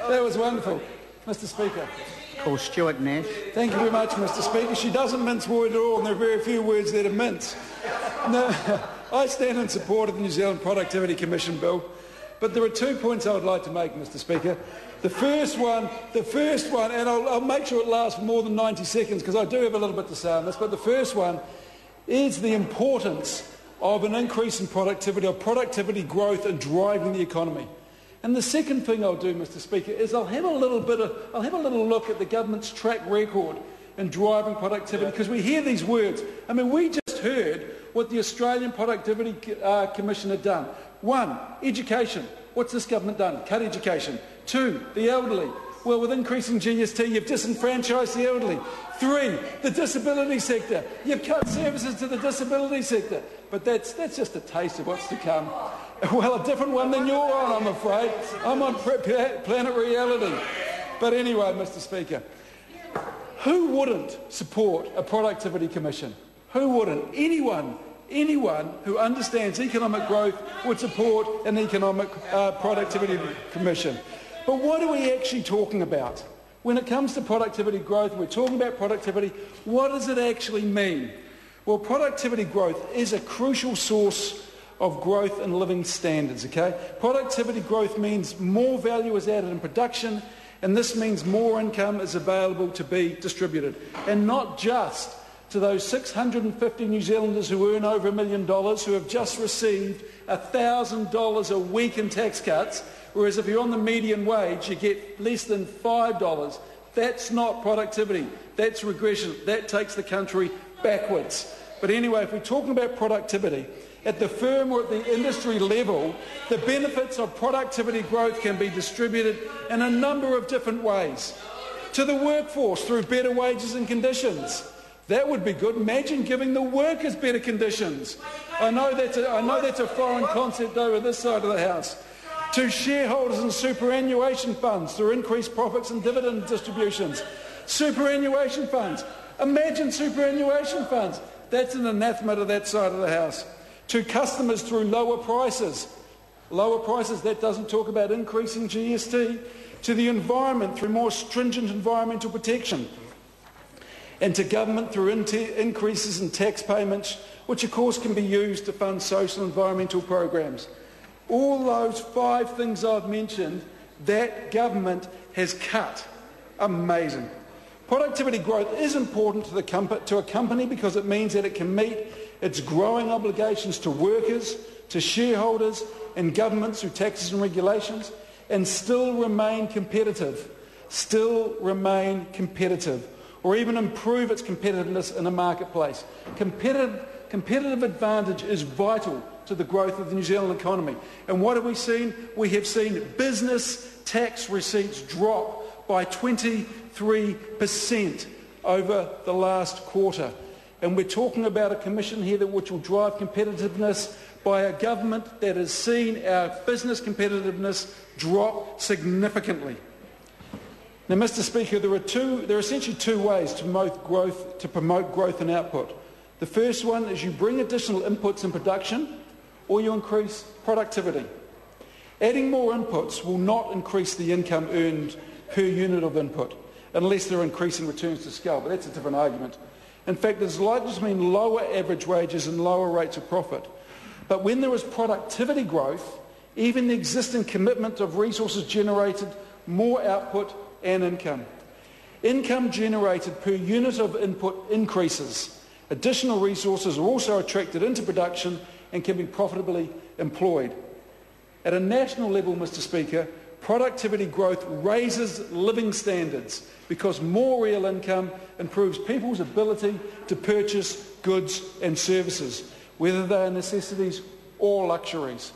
That was wonderful. Mr Speaker. Call Stuart Nash. Thank you very much, Mr Speaker. She doesn't mince words at all, and there are very few words there to mince. No, I stand in support of the New Zealand Productivity Commission Bill, but there are 2 points I would like to make, Mr Speaker. The first one, and I'll make sure it lasts for more than 90 seconds because I do have a little bit to say on this, but the first one is the importance of an increase in productivity, of productivity growth and driving the economy. And the second thing I'll do, Mr Speaker, is I'll have a little look at the government's track record in driving productivity, because we hear these words. I mean, we just heard what the Australian Productivity Commission had done. 1, education. What's this government done? Cut education. 2, the elderly. Well, with increasing GST, you've disenfranchised the elderly. 3, the disability sector. You've cut services to the disability sector. But that's just a taste of what's to come. Well, a different one than you're on, I'm afraid. I'm on Planet Reality. But anyway, Mr Speaker, who wouldn't support a productivity commission? Who wouldn't? Anyone who understands economic growth would support an economic productivity commission. But what are we actually talking about? When it comes to productivity growth, we're talking about productivity. What does it actually mean? Well, productivity growth is a crucial source of growth and living standards, okay? Productivity growth means more value is added in production, and this means more income is available to be distributed. And not just to those 650 New Zealanders who earn over $1 million, who have just received $1,000 a week in tax cuts, whereas if you're on the median wage, you get less than $5. That's not productivity. That's regression. That takes the country backwards. But anyway, if we're talking about productivity, at the firm or at the industry level, the benefits of productivity growth can be distributed in a number of different ways. To the workforce, through better wages and conditions. That would be good. Imagine giving the workers better conditions. I know that's a foreign concept over this side of the House. To shareholders and superannuation funds through increased profits and dividend distributions. Superannuation funds. Imagine superannuation funds. That's an anathema to that side of the House. To customers through lower prices. Lower prices, that doesn't talk about increasing GST. To the environment through more stringent environmental protection. And to government through increases in tax payments, which of course can be used to fund social and environmental programs. All those 5 things I've mentioned, that government has cut. Amazing. Productivity growth is important to a company because it means that it can meet its growing obligations to workers, to shareholders and governments through taxes and regulations, and still remain competitive, or even improve its competitiveness in a marketplace. Competitive advantage is vital to the growth of the New Zealand economy. And what have we seen? We have seen business tax receipts drop by 23% over the last quarter. And we're talking about a commission here which will drive competitiveness by a government that has seen our business competitiveness drop significantly. Now, Mr Speaker, there are essentially 2 ways to promote growth and output. The first one is you bring additional inputs in production, or you increase productivity. Adding more inputs will not increase the income earned per unit of input, unless they're increasing returns to scale, but that's a different argument. In fact, it's likely to mean lower average wages and lower rates of profit. But when there is productivity growth, even the existing commitment of resources generated more output and income. Income generated per unit of input increases. Additional resources are also attracted into production and can be profitably employed. At a national level, Mr Speaker, productivity growth raises living standards because more real income improves people's ability to purchase goods and services, whether they are necessities or luxuries.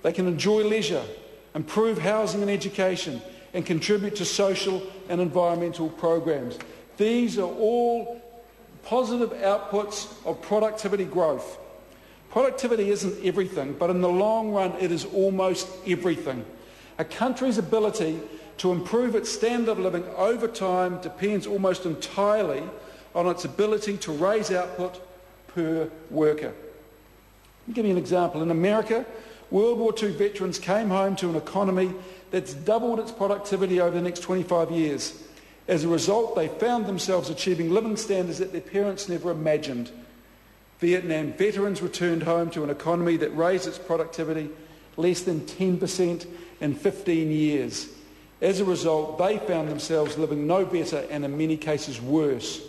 They can enjoy leisure, improve housing and education, and contribute to social and environmental programs. These are all positive outputs of productivity growth. Productivity isn't everything, but in the long run it is almost everything. A country's ability to improve its standard of living over time depends almost entirely on its ability to raise output per worker. I'll give you an example. In America, World War II veterans came home to an economy that's doubled its productivity over the next 25 years. As a result, they found themselves achieving living standards that their parents never imagined. Vietnam veterans returned home to an economy that raised its productivity less than 10% in 15 years. As a result, they found themselves living no better and in many cases worse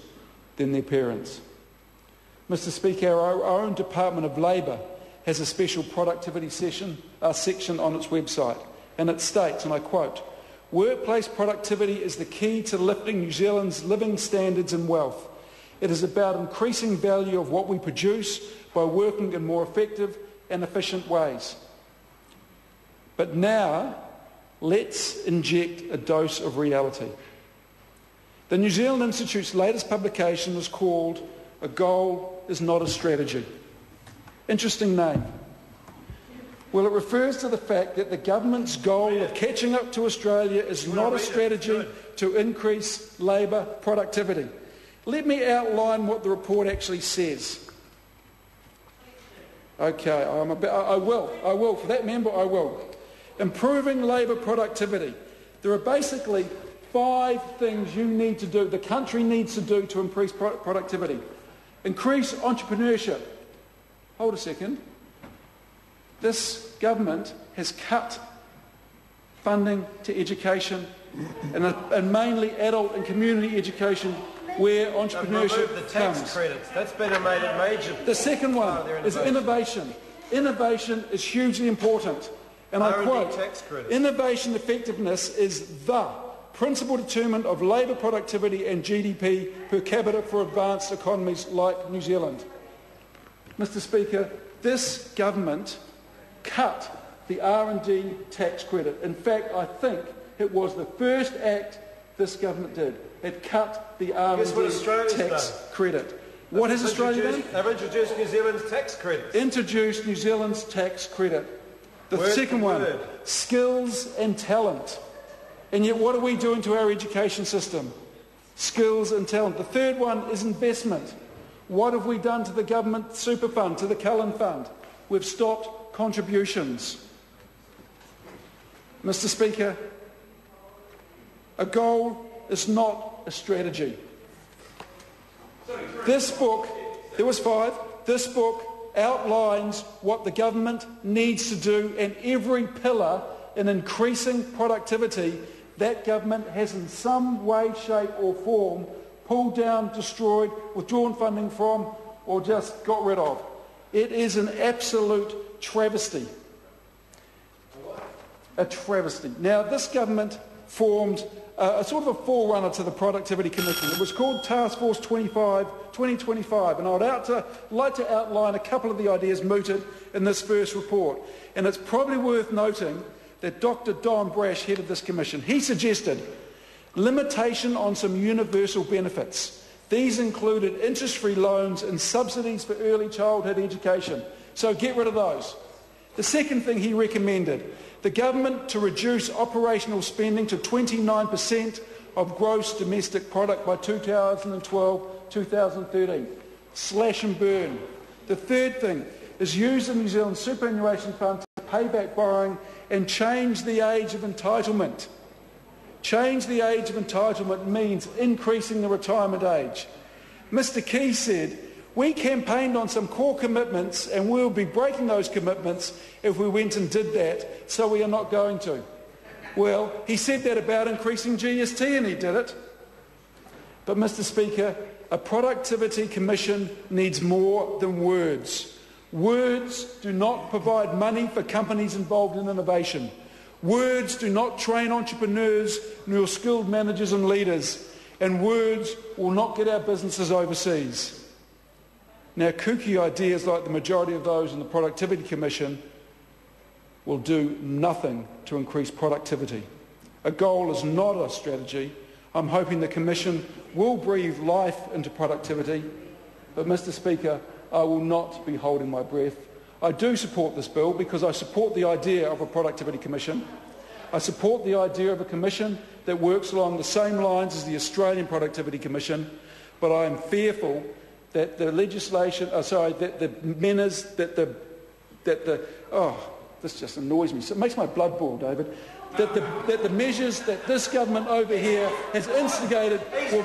than their parents. Mr. Speaker, our own Department of Labour has a special productivity section on its website, and it states, and I quote, "Workplace productivity is the key to lifting New Zealand's living standards and wealth. It is about increasing value of what we produce by working in more effective and efficient ways." But now, let's inject a dose of reality. The New Zealand Institute's latest publication is called "A Goal is Not a Strategy." Interesting name. Well, it refers to the fact that the government's goal of catching up to Australia is not a strategy to increase labour productivity. Let me outline what the report actually says. Okay, I will. For that member, I will. Improving labour productivity. There are basically 5 things you need to do, the country needs to do to increase productivity. Increase entrepreneurship. Hold a second. This government has cut funding to education and mainly adult and community education where entrepreneurship the tax comes. credits. That's been a major. The second one is innovation. Innovation is hugely important. And I quote, "Innovation effectiveness is the principal determinant of labour productivity and GDP per capita for advanced economies like New Zealand." Mr. Speaker, this government cut the R&D tax credit. In fact, I think it was the first act this government did. It cut the R&D tax credit. What has Australia done? They've introduced New Zealand's tax credit. Introduced New Zealand's tax credit. The second one, skills and talent. And yet what are we doing to our education system? Skills and talent. The third one is investment. What have we done to the government super fund, to the Cullen Fund? We've stopped contributions. Mr. Speaker, a goal is not a strategy. This book, there was 5, this book outlines what the government needs to do, and every pillar in increasing productivity that government has in some way, shape or form pulled down, destroyed, withdrawn funding from, or just got rid of. It is an absolute travesty. A travesty. Now, this government formed a sort of a forerunner to the Productivity Commission. It was called Task Force 2025, and I'd like to outline a couple of the ideas mooted in this first report. And it's probably worth noting that Dr. Don Brash headed this commission. He suggested limitation on some universal benefits. These included interest-free loans and subsidies for early childhood education. So get rid of those. The second thing he recommended, the government to reduce operational spending to 29% of gross domestic product by 2012-2013. Slash and burn. The third thing is use the New Zealand Superannuation Fund to pay back borrowing and change the age of entitlement. Change the age of entitlement means increasing the retirement age. Mr. Key said, "We campaigned on some core commitments and we'll be breaking those commitments if we went and did that, so we are not going to." Well, he said that about increasing GST and he did it. But Mr. Speaker, a productivity commission needs more than words. Words do not provide money for companies involved in innovation. Words do not train entrepreneurs nor skilled managers and leaders. And words will not get our businesses overseas. Now, kooky ideas like the majority of those in the Productivity Commission will do nothing to increase productivity. A goal is not a strategy. I'm hoping the Commission will breathe life into productivity. But, Mr. Speaker, I will not be holding my breath. I do support this bill because I support the idea of a Productivity Commission. I support the idea of a commission that works along the same lines as the Australian Productivity Commission, but I am fearful that the legislation, this just annoys me. So it makes my blood boil, David. that the measures that this government over here has instigated will